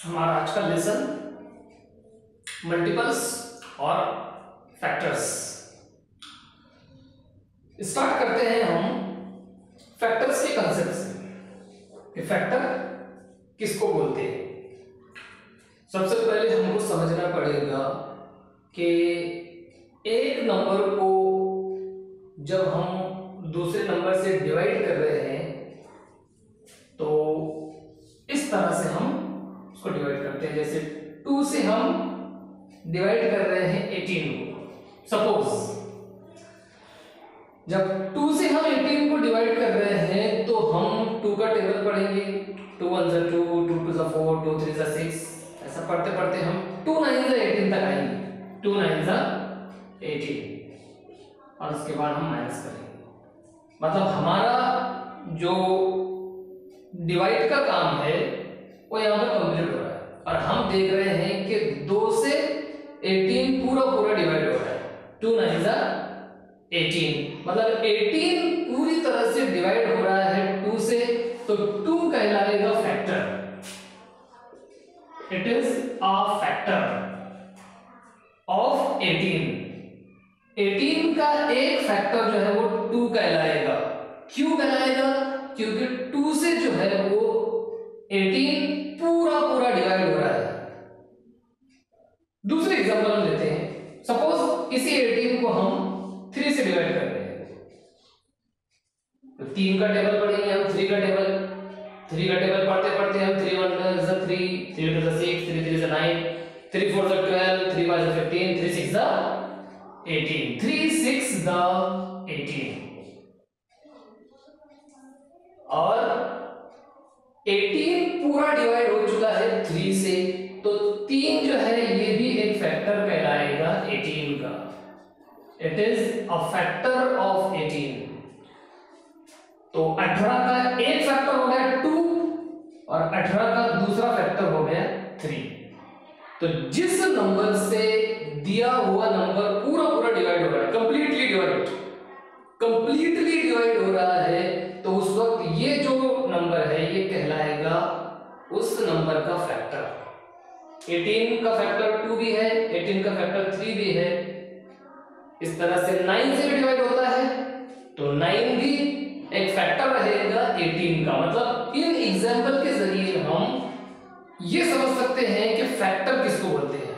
हमारा आज का लेसन मल्टीपल्स और फैक्टर्स। स्टार्ट करते हैं हम फैक्टर्स के कंसेप्ट से। फैक्टर किसको बोलते हैं? सबसे पहले हमको समझना पड़ेगा कि एक नंबर को जब हम दूसरे नंबर से डिवाइड कर रहे हैं तो इस तरह से हम उसको डिवाइड करते हैं। जैसे 2 से हम डिवाइड कर रहे हैं 18 को। सपोज जब 2 से हम 18 को डिवाइड कर रहे हैं तो हम 2 का टेबल पढ़ेंगे। 2 1 जा 2, 2 2 जा 4, 2 3 जा 6, ऐसा पढ़ते पढ़ते हम 2 9 जा 18 तक आएंगे। 2 9 जा 18 और उसके बाद हम माइनस करेंगे। मतलब हमारा जो डिवाइड का काम है वो यहाँ पर कंप्लीट हो रहा है और हम देख रहे हैं कि 2 से 18 पूरा डिवाइड हो रहा है। 2 9 जा 18 मतलब 18 पूरी तरह से डिवाइड हो रहा है 2 से, तो 2 कहलाएगा factor. It is a factor of 18। 18 का एक फैक्टर जो है वो 2 कहलाएगा। क्यों कहलाएगा? क्योंकि 2 से जो है वो 18 पूरा डिवाइड हो रहा है। दूसरे एग्जांपल हम लेते हैं। सपोज इसी 18 को हम 3 से डिवाइड कर रहे हैं तो 3 का टेबल पढ़ेंगे हम। 3 का टेबल पढ़ते पढ़ते हम 3 1 जा 3, 3 2 जा 6, 3 3 जा 9, 3 4 जा 12, 3 5 जा 15, 3 6 जा 18, 3 6 जा 18 और 18 पूरा डिवाइड हो चुका है 3 से, तो 3 जो है ये भी एक फैक्टर कहलाएगा 18 का। It is a factor of 18। तो 18 का एक फैक्टर हो गया 2 और 18 का दूसरा फैक्टर हो गया 3। तो जिस नंबर से दिया हुआ नंबर पूरा डिवाइड हो रहा है, कंप्लीटली डिवाइड हो रहा है, तो उस वक्त ये जो नंबर है ये कहलाएगा उस नंबर का फैक्टर। 18 का फैक्टर 2 भी है, 18 का फैक्टर 3 भी है। इस तरह से 9 से भी डिवाइड होता है तो 9 भी एक फैक्टर रहेगा 18 का। मतलब इन एग्जांपल के जरिए हम ये समझ सकते हैं कि फैक्टर किसको बोलते हैं।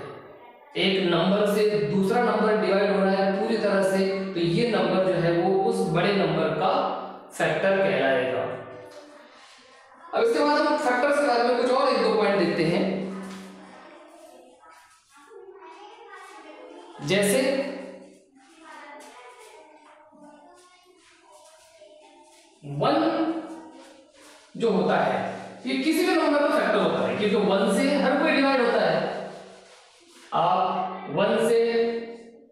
एक नंबर से दूसरा नंबर डिवाइड हो रहा है पूरी तरह से, तो ये नंबर जो है वो उस बड़े नंबर का फैक्टर कहलाएगा। अब इसके बाद हम फैक्टर्स के बारे में कुछ और 1-2 पॉइंट देखते हैं। जैसे 1 जो होता है ये किसी भी नंबर का फैक्टर होता है, क्योंकि 1 से हर कोई डिवाइड होता है। आप 1 से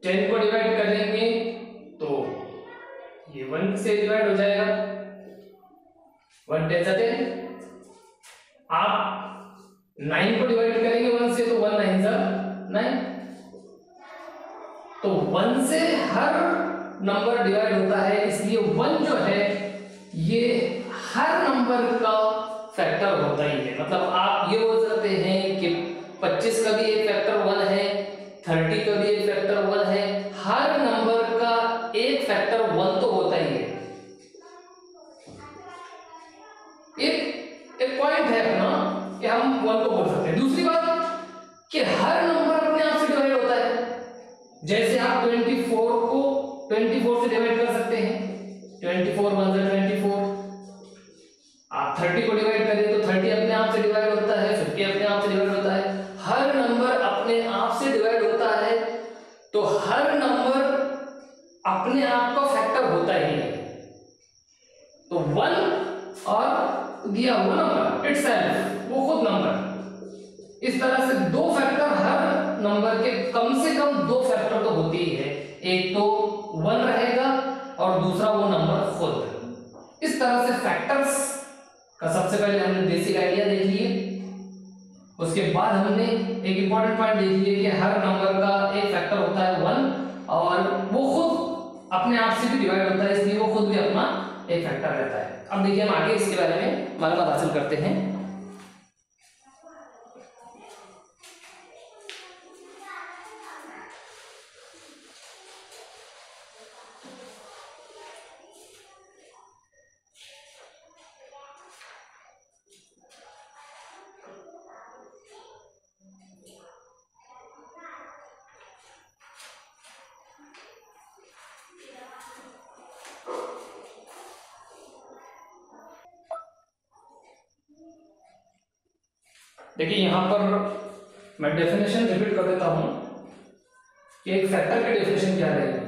10 को डिवाइड करेंगे तो ये 1 से डिवाइड हो जाएगा। 1 10 जा 10। आप 9 को डिवाइड करेंगे 1 से तो 1 9 जा 9। तो 1 से हर नंबर डिवाइड होता है, इसलिए 1 जो है ये हर नंबर का फैक्टर होता ही है। मतलब आप ये बोल सकते हैं कि 25 का भी एक फैक्टर 1 है, 30 का भी एक फैक्टर 1 है। हर नंबर का एक फैक्टर 1 तो होता ही है। एक पॉइंट है अपना कि हम 1 को बोल सकते हैं। दूसरी बात कि हर नंबर अपने आप से डिवाइड होता है। जैसे आप 24 को 24 से डिवाइड कर सकते हैं। 24 1 जा 24। आप 30 को डिवाइड करें तो 30 अपने आप से डिवाइड होता है, 50 अपने आप से डिवाइड होता है। हर नंबर अपने आप से डिवाइड होता है, तो हर नंबर अपने आप का फैक्टर होता ही है। तो 1 और दिया हुआ नंबर इटसेल्फ वो खुद नंबर। इस तरह से 2 फैक्टर हर नंबर के कम से कम 2 फैक्टर तो होते ही है। एक तो 1 रहेगा और दूसरा वो नंबर खुद। इस तरह से फैक्टर्स का सबसे पहले हमने बेसिक आइडिया देख लिए। उसके बाद हमने एक इंपॉर्टेंट पॉइंट देख लिया कि हर नंबर का एक फैक्टर होता है 1 और वो खुद अपने आप से भी डिवाइड होता है, इसलिए वो खुद भी अपना एक फैक्टर रहता है। अब देखिए हम आगे इसके बारे में मालूमात हासिल करते हैं। देखिए यहां पर मैं डेफिनेशन रिपीट कर देता हूं कि एक फैक्टर की डेफिनेशन क्या रहेगी।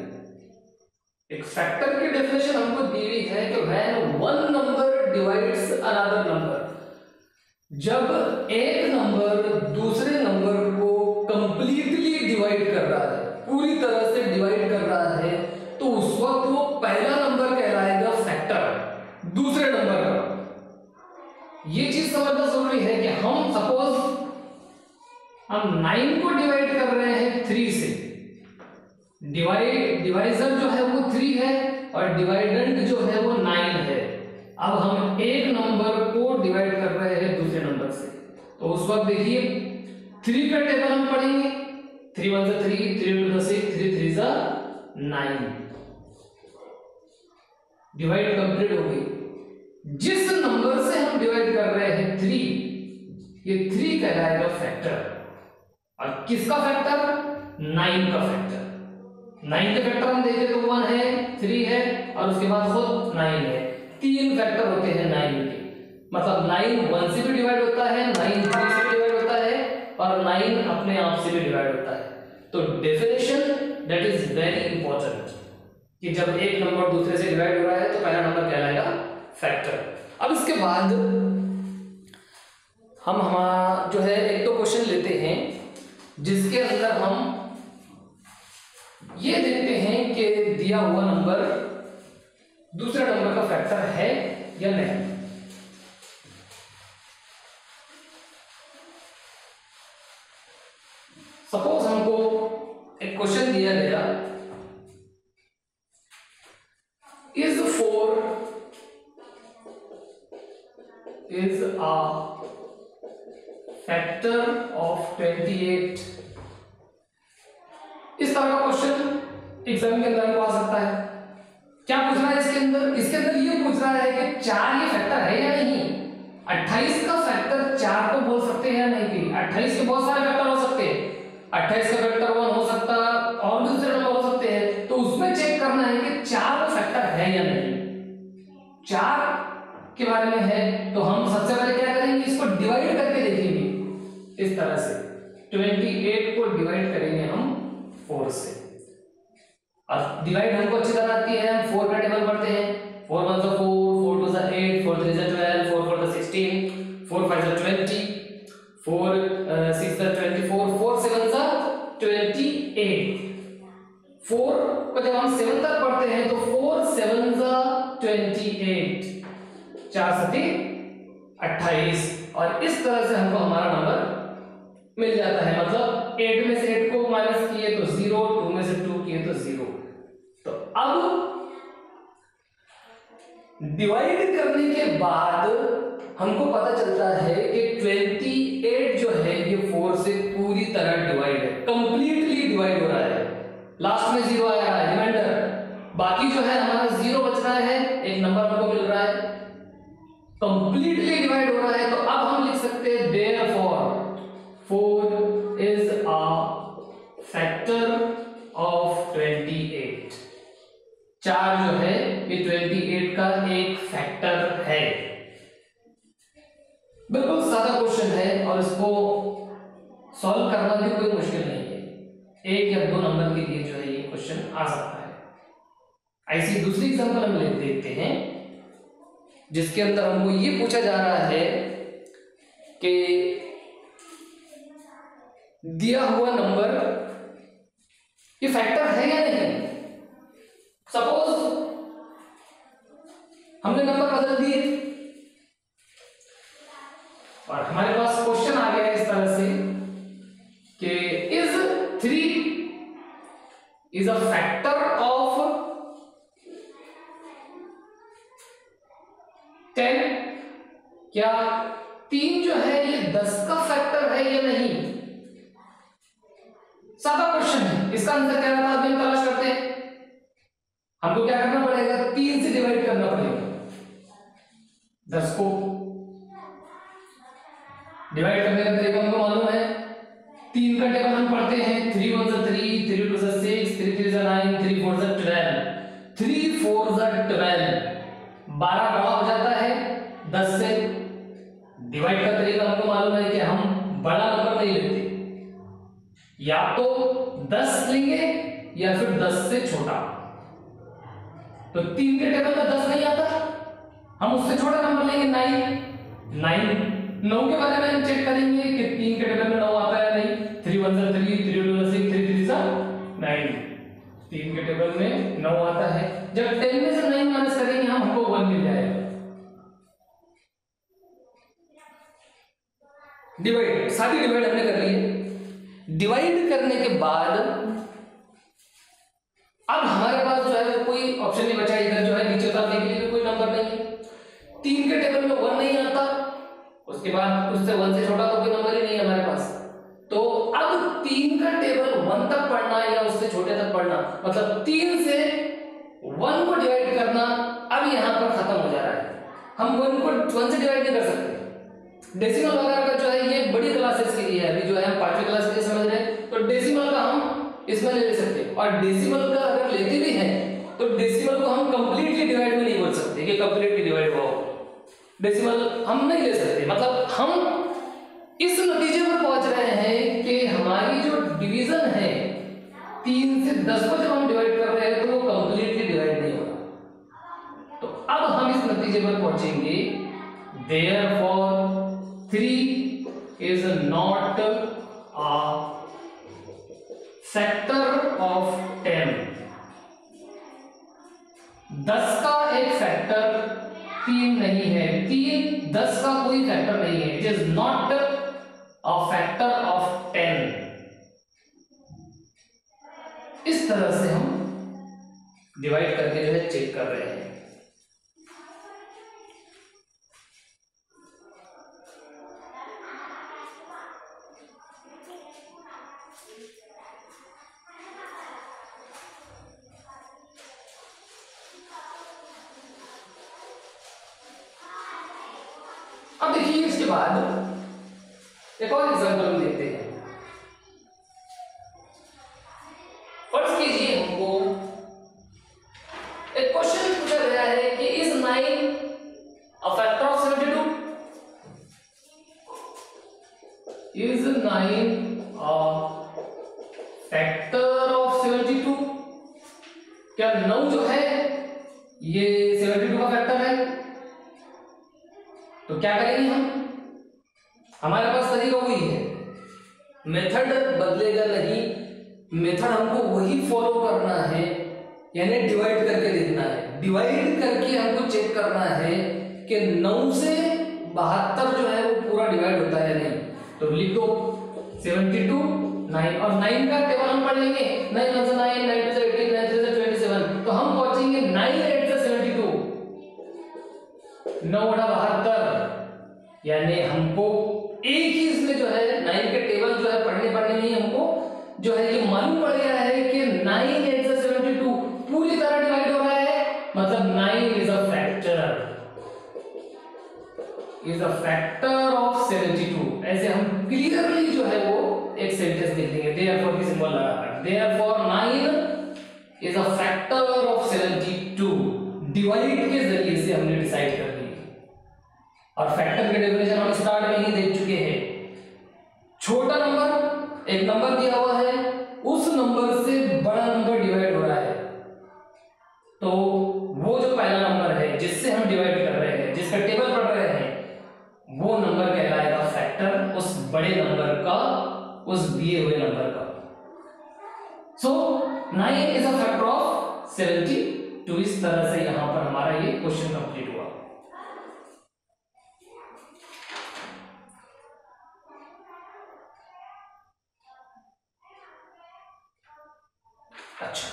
एक फैक्टर की डेफिनेशन हमको दी हुई है कि when one number divides another number, जब एक नंबर दूसरे नंबर को कंप्लीटली डिवाइड कर रहा है, पूरी तरह से डिवाइड कर रहा है, तो उस वक्त वो पहला नंबर कहलाएगा फैक्टर दूसरे नंबर का। ये चीज समझना जरूरी है कि हम सपोज हम 9 को डिवाइड कर रहे हैं 3 से, डिवाइजर जो है वो 3 है और डिवाइडेंड जो है वो 9 है। अब हम एक नंबर को डिवाइड कर रहे हैं दूसरे नंबर से, तो उस वक्त देखिए 3 का टेबल हम पढ़ेंगे, 3 1 जा 3, 3 2 जा 6, 3 3 जा 9, डिवाइड कंप्लीट हो गई। जिस नंबर से हम डिवाइड कर रहे हैं 3, ये 3 कहलाएगा फैक्टर। और किसका फैक्टर? 9 का फैक्टर। 9 के फैक्टर हम देखें तो 1 है, 3 है और उसके बाद खुद 9 है। 3 फैक्टर होते हैं 9 के, मतलब 9 1 से भी डिवाइड होता है, 9 3 से भी डिवाइड होता है और 9 अपने आप से भी डिवाइड होता है। तो definition that is very important कि जब एक नंबर दूसरे से डिवाइड हो रहा है तो पहला नंबर कहलाएगा फैक्टर। अब इसके बाद हम हमारा जो है एक तो क्वेश्चन लेते हैं जिसके अंदर हम ये देखते हैं कि दिया हुआ नंबर दूसरे नंबर का फैक्टर है या नहीं। सपोज हमको एक क्वेश्चन दिया गया, is 4 is a factor of 28। इस तरह का क्वेश्चन एग्जाम के अंदर आ सकता है। क्या पूछ रहा है इसके अंदर? इसके अंदर ये पूछ रहा है कि 4 ये फैक्टर है या नहीं। 28 का फैक्टर 4 को बोल सकते हैं या नहीं कि 28 के बहुत सारे फैक्टर हो सकते हैं। 28 का फैक्टर 1 हो सकता और भी दूसरे नंबर हो सकते हैं, तो उसमें चेक करना है कि 4 का फैक्टर है या नहीं। 4 के बारे में है तो हम सबसे पहले क्या करेंगे, इसको डिवाइड करके देखेंगे। इस तरह से 28 को डिवाइड करेंगे हम 4 से, और डिवाइड हमको अच्छी तरह आती है। हम 4 का टेबल पढ़ते हैं, 4 1 जा 4, 4 2 जा 8, 4 3 जा 12, 4 4 जा 16, 4 5 जा 20, 4 6 जा 24, 4 7 जा 28। 4 को जब हम 7 तक पढ़ते हैं तो 4 7 जा 28, 4 7 28, और इस तरह से हमको हमारा नंबर मिल जाता है। मतलब 8 में से 8 को माइनस किए तो 0, 2 में से 2 किए तो 0। तो अब डिवाइड करने के बाद हमको पता चलता है कि 28 जो है ये 4 से पूरी तरह डिवाइड है, कंप्लीटली डिवाइड हो रहा है। लास्ट में 0 आया है रिमाइंडर, बाकी जो है हमारा 0 बच रहा है, एक नंबर हमको मिल रहा है, कंप्लीटली डिवाइड हो रहा है। तो अब हम लिख सकते हैं therefore 4 is a factor of 28। 4 जो है ये 28 का एक फैक्टर है। बिल्कुल सादा क्वेश्चन है और इसको सॉल्व करना भी कोई मुश्किल नहीं है। 1 या 2 नंबर के लिए जो है ये क्वेश्चन आ सकता है। ऐसी दूसरी एग्जांपल हम देखते हैं जिसके अंदर हमको ये पूछा जा रहा है कि दिया हुआ नंबर ये फैक्टर है या नहीं। सपोज हमने नंबर बदल दिए और हमारे पास क्वेश्चन आ गया इस तरह से कि is 3 is a factor of 10। क्या 3 जो है ये 10 का फैक्टर है या नहीं। सादा क्वेश्चन है, इसका आंसर क्या रहता है अभी हम तलाश करते हैं। हमको क्या करना पड़ेगा, 3 से डिवाइड करना पड़ेगा। 10 को डिवाइड करने का तरीका हमको मालूम है। 3 का टेबल हम पढ़ते हैं, 3 1 जा 3, 3 2 जा 6, 3 3 जा 9, 3 4 जा 12, 3 4 जा 12, 12 बड़ा हो जाता है 10 से। डिवाइड का तरीका हमको मालूम है कि हम बड़ा नंबर नहीं लेते, या तो 10 लेंगे या फिर 10 से छोटा। तो 3 के टेबल में 10 नहीं आता, हम उससे छोटा नंबर लेंगे 9 के बारे में हम चेक करेंगे कि 3 के टेबल में 9 आता है नहीं। 3 1 3 3 2 6 3 3 9, 3 के टेबल में 9 आता है। जब 10 में से 9 माइनस करेंगे हम, हमको 1 मिल जाएगा। डिवाइड, सारी डिवाइड हमने कर ली है। डिवाइड करने के बाद अब हमारे पास जो है कोई ऑप्शन नहीं बचा, इधर जो है नीचे उतारने के लिए भी कोई नंबर नहीं है। 3 के टेबल में 1 नहीं आता, उसके बाद उससे 1 से छोटा तो कोई नंबर ही नहीं है हमारे पास। तो अब 3 का टेबल 1 तक पढ़ना या उससे छोटे तक पढ़ना, मतलब 3 से 1 को डिवाइड करना अब यहां पर खत्म हो जा रहा है। हम 1 को 1 से डिवाइड नहीं कर सकते। डेसिमल वगैरह का जो है ये बड़ी क्लासेस के लिए है, अभी जो है हम 5वीं क्लास के लिए समझ रहे हैं, तो डेसिमल का हम इसमें ले सकते हैं। और डेसिमल का अगर लेते भी हैं तो डेसिमल को हम कंप्लीटली डिवाइड में नहीं बोल सकते कि कंप्लीटली डिवाइड हुआ। डेसिमल हम नहीं ले सकते, मतलब हम इस नतीजे पर पहुंच रहे हैं कि हमारी जो डिवीजन है 3 से 10 को जब हम डिवाइड कर रहे हैं तो वो कंप्लीटली डिवाइड नहीं हो रहा। तो अब हम इस नतीजे पर पहुंचेंगे, therefore 3 is not a factor of 10। 10 का एक फैक्टर 3 नहीं है, 3 10 का कोई फैक्टर नहीं है। It is not a factor of 10। इस तरह से हम डिवाइड करके जो है चेक कर रहे हैं। अब देखिए इसके बाद एक और एग्जांपल हम देखते हैं। फर्स्ट कीजिए, हमको एक क्वेश्चन पूछा गया है कि is 9 a factor of 72? Is 9 a factor of 72? क्या 9 जो है ये 72 का फैक्टर है? तो क्या करेंगे हम, हमारे पास तरीका वही है, मेथड बदलेगा नहीं, मेथड हमको वही फॉलो करना है, यानी डिवाइड करके देखना है। डिवाइड करके हमको चेक करना है कि 9 से 72 जो है वो पूरा डिवाइड होता है नहीं। तो लिख दो 72 9, और 9 का टेबल हम पढ़ लेंगे, 9 1 9 9 2 18 9 3 27। तो हम पहुंचेंगे 9 8 से 72, 9 बटा 72, यानी हमको एक ही इसमें जो है 9 के टेबल जो है पढ़ने में ही हमको जो है ये मालूम पड़ गया है कि 9 8 से 72 पूरी तरह डिवाइड हो रहा है, मतलब 9 इज अ फैक्टर ऑफ 72। ऐसे हम क्लियरली जो है वो एक सेंटेंस लिख देंगे, देयरफॉर की सिंबल लगाकर, therefore 9 is a factor of 72। Divide के जरिए से हमने डिसाइड कर लिया। और फैक्टर की डेफिनेशन हम स्टार्ट में ही देख चुके हैं। छोटा नंबर, एक नंबर दिया हुआ है, उस नंबर से बड़ा नंबर डिवाइड हो रहा है, तो वो जो पहला नंबर है जिससे हम डिवाइड कर रहे हैं, जिसका टेबल पढ़ रहे हैं, वो नंबर कहलाएगा फैक्टर उस बड़े नंबर का, उस दिए हुए नंबर का। सो 9 इज अ फैक्टर ऑफ 72। इस तरह से यहां पर हमारा ये क्वेश्चन कंप्लीट हुआ। अच्छा,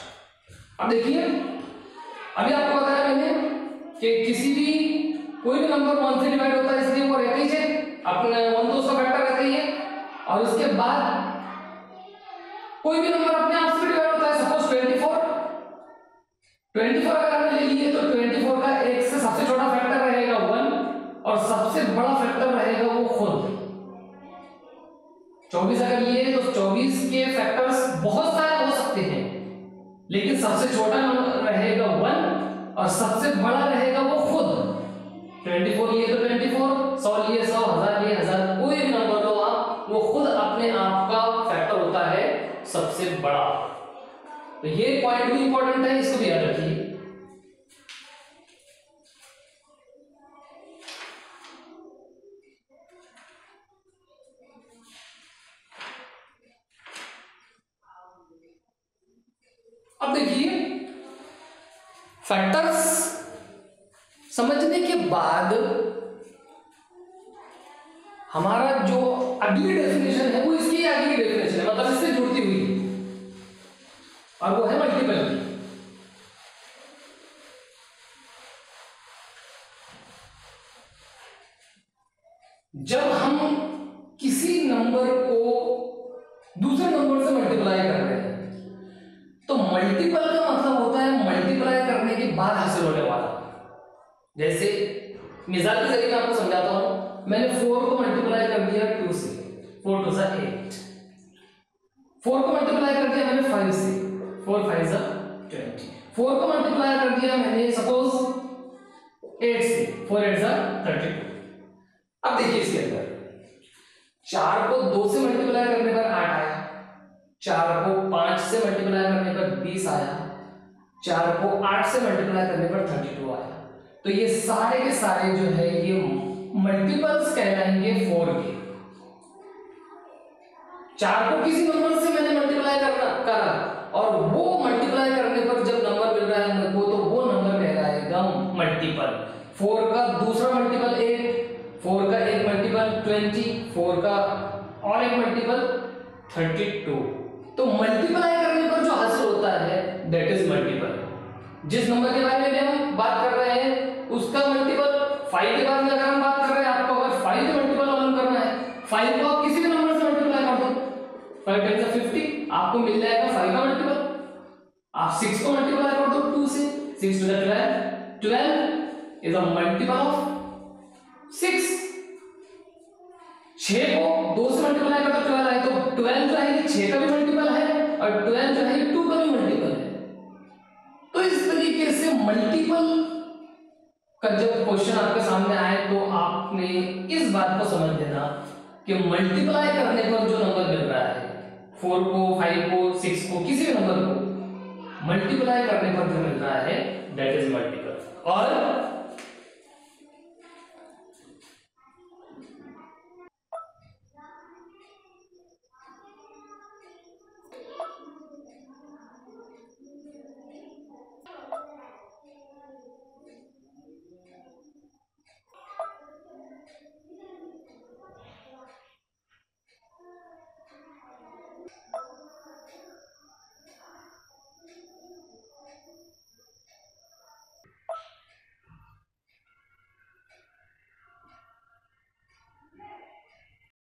अब देखिए, अभी आपको बताया मैंने कि किसी भी कोई भी नंबर 1 से डिवाइड होता है, इसलिए वो रहते ही है, अपने 1 तो उसका फैक्टर रहते ही है। और उसके बाद कोई भी नंबर अपने आप से डिवाइड होता है। सपोज 24 अगर हमने ले लिए तो 24 का एक से सबसे छोटा फैक्टर रहेगा 1 और सबसे बड़ा फैक्टर रहेगा वो खुद। 24 अगर लिए तो 24 के फैक्टर्स बहुत सारे हो सकते हैं, लेकिन सबसे छोटा नंबर रहेगा 1 और सबसे बड़ा रहेगा वो खुद। 24 लिए तो 24, 100 लिए 100, 1000 लिए 1000, कोई भी नंबर लो आप, वो बड़ा। तो ये पॉइंट भी इंपॉर्टेंट है, इसको भी याद रखिए। अब देखिए फैक्टर्स समझने के बाद हमारा जो अगली डेफिनेशन है वो इसकी आगे की डेफिनेशन है, मतलब इससे जुड़ती हुई, और वो है मल्टीपल की। जब हम किसी नंबर को दूसरे नंबर से मल्टीप्लाई कर रहे हैं तो मल्टीपल का मतलब होता है मल्टीप्लाई करने के बाद हासिल होने वाला। जैसे मिसाल के जरिए मैं आपको समझाता हूं, मैंने 4 को मल्टीप्लाई कर दिया 2 से, 4 2 8। 4 को मल्टीप्लाई कर दिया मैंने 5 से, 4 5 20। 4 को मल्टीप्लाई कर दिया मैंने सपोज 8 से, 4 8 32। अब देखिए इसके अंदर 4 को 2 से मल्टीप्लाई करने पर 8 आया, 4 को 5 से मल्टीप्लाई करने पर 20 आया, 4 को 8 से मल्टीप्लाई करने पर 32 आया। तो ये सारे के सारे जो है ये मल्टीपल्स कहलाएंगे 4 के। 4 को किसी नंबर से मैंने मल्टीप्लाई करा और वो मल्टीप्लाई करने पर जब नंबर मिल रहा है मेरे को, तो वो नंबर कहलाएगा मल्टीपल। 4 का दूसरा मल्टीपल 8, 4 का एक मल्टीपल 20, 4 का और एक मल्टीपल 32। तो मल्टीप्लाई करने पर जो हासिल होता है दैट इज मल्टीपल। जिस नंबर के बारे में हम बात कर रहे हैं उसका मल्टीपल 5 के बारे में अगर हम बात कर रहे हैं, आपको अगर 5 के मल्टीपल मालूम करना है, 5 को आप किसी भी नंबर से मल्टीप्लाई कर दो, 5 × 50 आपको मिल जाएगा 5 का मल्टीपल। आप 6 को मल्टीप्लाई कर दो 2 से, 6 2 12, 12 इज अ मल्टीपल ऑफ 6। 6 को 2 से मल्टीप्लाई कर दो 12 है, तो 12 जो है ये 6 का भी मल्टीपल है और 12 जो है ये 2 का भी मल्टीपल है। तो इस तरीके से मल्टीपल का जब क्वेश्चन आपके सामने आए तो आपने इस बात को समझ लेना कि मल्टीप्लाई करने पर जो नंबर मिल रहा है, 4 को 5 को 6 को किसी भी नंबर को मल्टीप्लाई करने पर जो मिल रहा है दैट इज मल्टीपल। और